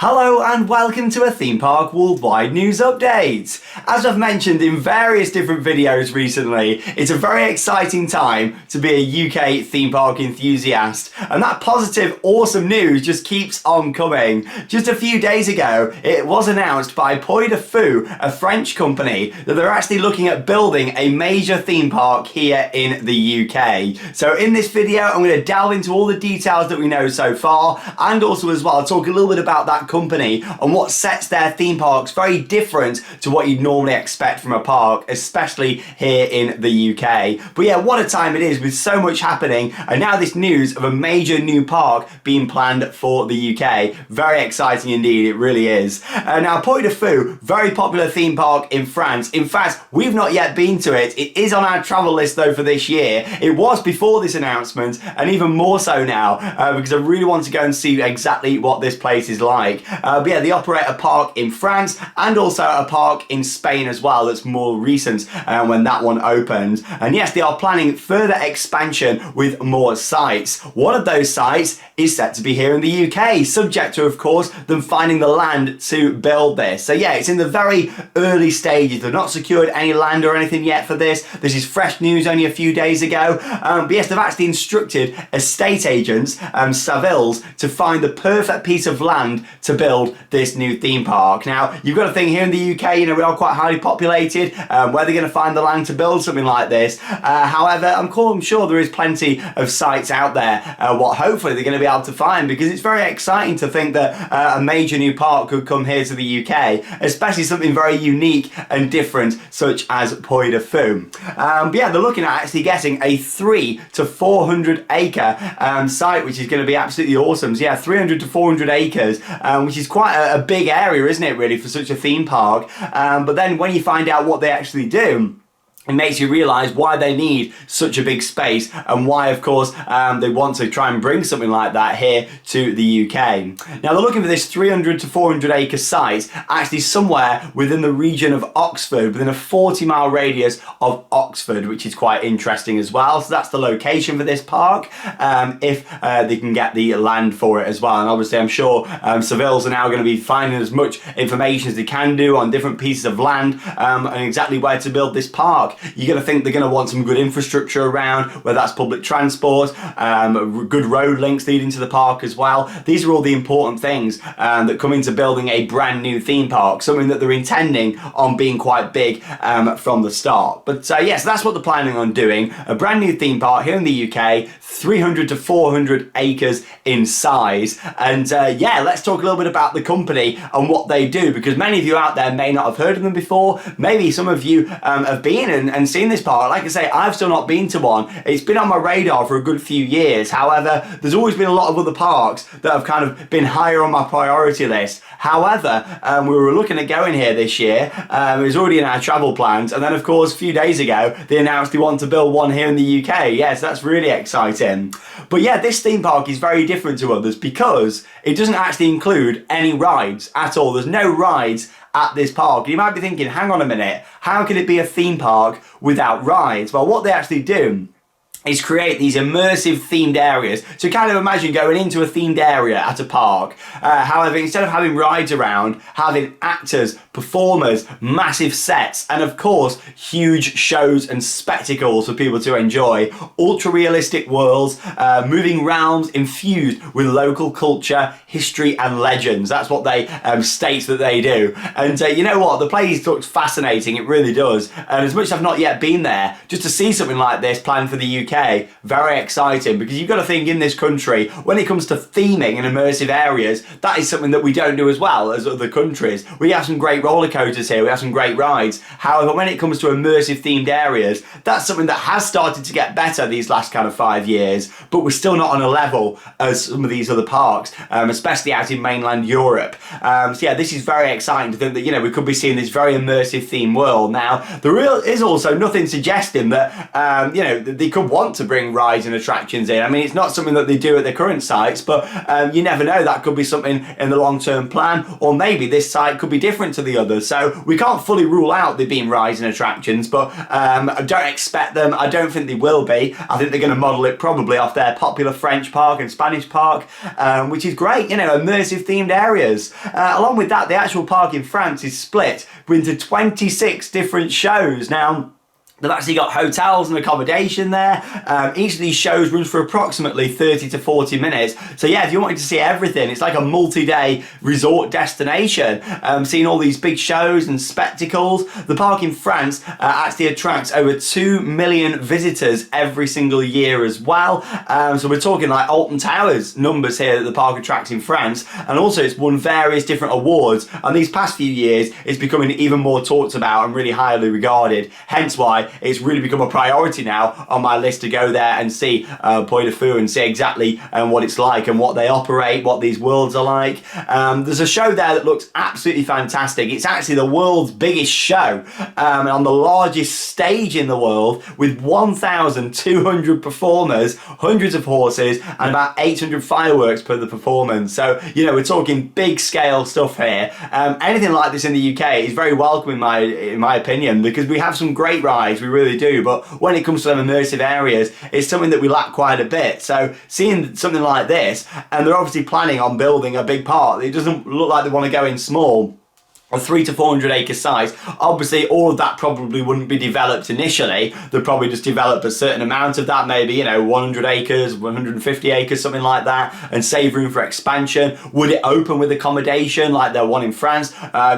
Hello and welcome to a Theme Park Worldwide news update. As I've mentioned in various different videos recently, it's a very exciting time to be a UK theme park enthusiast, and that positive, awesome news just keeps on coming. Just a few days ago, it was announced by Puy du Fou, a French company, that they're actually looking at building a major theme park here in the UK. So in this video, I'm going to delve into all the details that we know so far, and also as well talk a little bit about that company and what sets their theme parks very different to what you'd normally expect from a park, especially here in the UK. But yeah, what a time it is with so much happening, and now this news of a major new park being planned for the UK. Very exciting indeed, it really is. Now Puy du Fou, very popular theme park in France. In fact, we've not yet been to it. It is on our travel list though for this year. It was before this announcement, and even more so now, because I really want to go and see exactly what this place is like. But yeah, they operate a park in France and also a park in Spain as well that's more recent when that one opened. And yes, they are planning further expansion with more sites. One of those sites is set to be here in the UK, subject to, of course, them finding the land to build this. So yeah, it's in the very early stages. They've not secured any land or anything yet for this. This is fresh news only a few days ago. But yes, they've actually instructed estate agents, Savills, to find the perfect piece of land to build this new theme park. Now, you've got to think here in the UK, you know, we are quite highly populated. Where they're going to find the land to build something like this. However, I'm sure there is plenty of sites out there, what hopefully they're going to be able to find, because it's very exciting to think that a major new park could come here to the UK, especially something very unique and different, such as Puy du Fou. But yeah, they're looking at actually getting a 300 to 400 acre site, which is going to be absolutely awesome. So yeah, 300 to 400 acres, which is quite a big area, isn't it, really, for such a theme park. But then when you find out what they actually do, it makes you realise why they need such a big space, and why, of course, they want to try and bring something like that here to the UK. Now, they're looking for this 300 to 400 acre site actually somewhere within the region of Oxford, within a 40-mile radius of Oxford, which is quite interesting as well. So that's the location for this park, if they can get the land for it as well. And obviously, I'm sure Savills are now going to be finding as much information as they can do on different pieces of land and exactly where to build this park. You're going to think they're going to want some good infrastructure around, whether that's public transport, good road links leading to the park as well. These are all the important things that come into building a brand new theme park, something that they're intending on being quite big from the start. But yes, that's what they're planning on doing. A brand new theme park here in the UK, 300 to 400 acres in size. And yeah, let's talk a little bit about the company and what they do, because many of you out there may not have heard of them before. Maybe some of you have been and seen this park. Like I say, I've still not been to one. It's been on my radar for a good few years. However, there's always been a lot of other parks that have kind of been higher on my priority list. However, we were looking at going here this year. It was already in our travel plans. And then, of course, a few days ago, they announced they want to build one here in the UK. Yes, that's really exciting. But yeah, this theme park is very different to others because it doesn't actually include any rides at all. There's no rides at this park. You might be thinking, hang on a minute, how can it be a theme park without rides? Well, what they actually do is create these immersive themed areas. So kind of imagine going into a themed area at a park. However, instead of having rides around, having actors, performers, massive sets, and of course, huge shows and spectacles for people to enjoy. Ultra-realistic worlds, moving realms infused with local culture, history, and legends. That's what they state that they do. And you know what? The place looks fascinating. It really does. And as much as I've not yet been there, just to see something like this planned for the UK, very exciting, because you've got to think in this country, when it comes to theming and immersive areas, that is something that we don't do as well as other countries. We have some great roller coasters here, we have some great rides. However, when it comes to immersive themed areas, that's something that has started to get better these last kind of 5 years, but we're still not on a level as some of these other parks, especially out in mainland Europe. So yeah, this is very exciting to think that, you know, we could be seeing this very immersive theme world. Now, there is also nothing suggesting that, you know, they could want want to bring rides and attractions in. I mean, it's not something that they do at their current sites, but you never know, that could be something in the long-term plan, or maybe this site could be different to the others. So we can't fully rule out there being rides and attractions, but I don't expect them. I don't think they will be. I think they're going to model it probably off their popular French park and Spanish park, which is great, you know, immersive themed areas. Along with that, the actual park in France is split into 26 different shows. Now, they've actually got hotels and accommodation there. Each of these shows runs for approximately 30 to 40 minutes. So yeah, if you wanted to see everything, it's like a multi-day resort destination. Seeing all these big shows and spectacles. The park in France actually attracts over 2 million visitors every single year as well. So we're talking like Alton Towers numbers here that the park attracts in France. And also it's won various different awards. And these past few years, it's becoming even more talked about and really highly regarded. Hence why it's really become a priority now on my list to go there and see Puy du Fou and see exactly what it's like and what they operate, what these worlds are like. There's a show there that looks absolutely fantastic. It's actually the world's biggest show on the largest stage in the world with 1,200 performers, hundreds of horses, and about 800 fireworks per the performance. So, you know, we're talking big scale stuff here. Anything like this in the UK is very welcome in my opinion, because we have some great rides. We really do, but when it comes to them immersive areas, it's something that we lack quite a bit. So seeing something like this, and they're obviously planning on building a big park, it doesn't look like they want to go in small. A 300 to 400 acre size. Obviously all of that probably wouldn't be developed initially. They'd probably just develop a certain amount of that, maybe, you know, 100 acres, 150 acres, something like that, and save room for expansion. Would it open with accommodation like the one in France,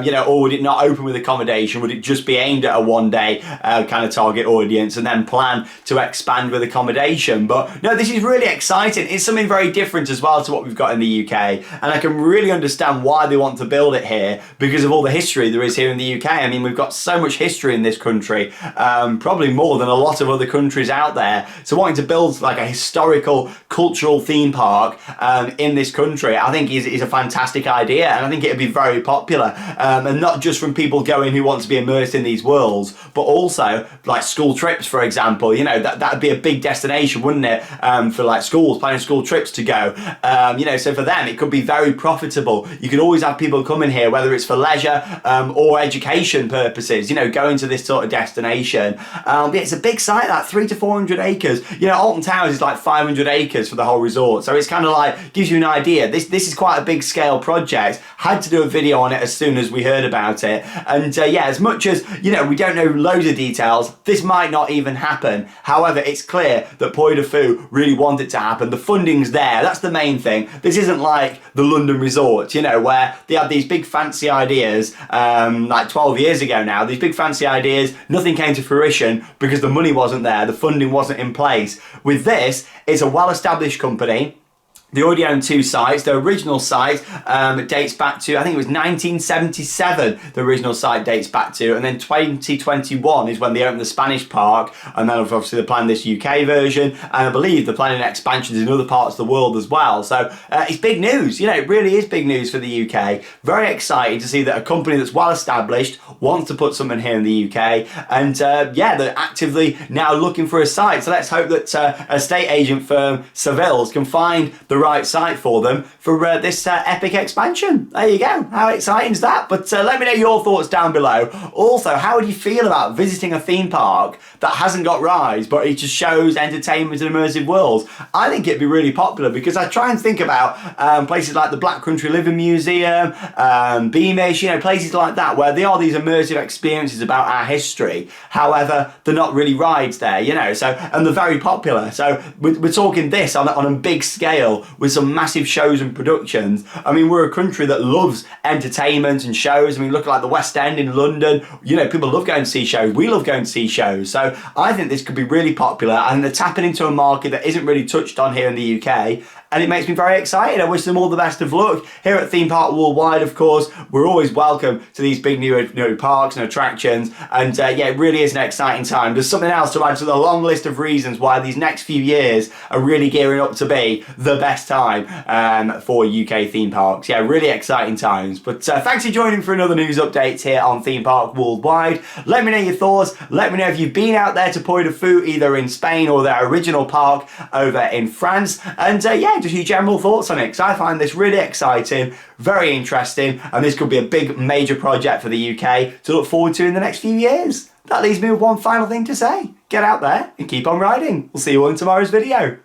you know, or would it not open with accommodation? Would it just be aimed at a one-day kind of target audience and then plan to expand with accommodation? But no, this is really exciting. It's something very different as well to what we've got in the UK, and I can really understand why they want to build it here, because of all the history there is here in the UK. I mean, we've got so much history in this country, probably more than a lot of other countries out there. So wanting to build like a historical, cultural theme park in this country, I think is a fantastic idea, and I think it'd be very popular. And not just from people going who want to be immersed in these worlds, but also like school trips, for example. You know, that'd be a big destination, wouldn't it? For like schools, planning school trips to go. You know, so for them, it could be very profitable. You could always have people come in here, whether it's for leisure or education purposes, you know, going to this sort of destination. But it's a big site, that 300 to 400 acres. You know, Alton Towers is like 500 acres for the whole resort. So it's kind of like, gives you an idea. This is quite a big scale project. Had to do a video on it as soon as we heard about it. And yeah, as much as, you know, we don't know loads of details, this might not even happen. However, it's clear that Puy du Fou really want it to happen. The funding's there. That's the main thing. This isn't like the London resort, you know, where they had these big fancy ideas like 12 years ago now, these big fancy ideas, nothing came to fruition because the money wasn't there, the funding wasn't in place. With this, it's a well-established company. They already own 2 sites. The original site dates back to, I think it was 1977, the original site dates back to, and then 2021 is when they opened the Spanish park, and then obviously they're planning this UK version, and I believe they're planning expansions in other parts of the world as well. So it's big news, you know, it really is big news for the UK. Very excited to see that a company that's well established wants to put something here in the UK, and yeah, they're actively now looking for a site. So let's hope that a estate agent firm, Savills, can find the right site for them for this epic expansion. There you go. How exciting is that? But let me know your thoughts down below. Also, how would you feel about visiting a theme park that hasn't got rides, but it just shows entertainment and immersive worlds? I think it'd be really popular, because I try and think about places like the Black Country Living Museum, Beamish, you know, places like that, where they are these immersive experiences about our history. However, they're not really rides there, you know, so, and they're very popular. So we're talking this on a big scale, with some massive shows and productions. I mean, we're a country that loves entertainment and shows. I mean, look at like the West End in London. You know, people love going to see shows. We love going to see shows. So I think this could be really popular, and they're tapping into a market that isn't really touched on here in the UK. and it makes me very excited. I wish them all the best of luck. Here at Theme Park Worldwide, of course, we're always welcome to these big new parks and attractions, and yeah, it really is an exciting time. There's something else to add to the long list of reasons why these next few years are really gearing up to be the best time for UK theme parks. Yeah, really exciting times. But thanks for joining for another news update here on Theme Park Worldwide. Let me know your thoughts. Let me know if you've been out there to Puy du Fou, either in Spain or their original park over in France. And yeah, just your general thoughts on it, because I find this really exciting, very interesting, and this could be a big major project for the UK to look forward to in the next few years. That leaves me with one final thing to say. Get out there and keep on riding. We'll see you all in tomorrow's video.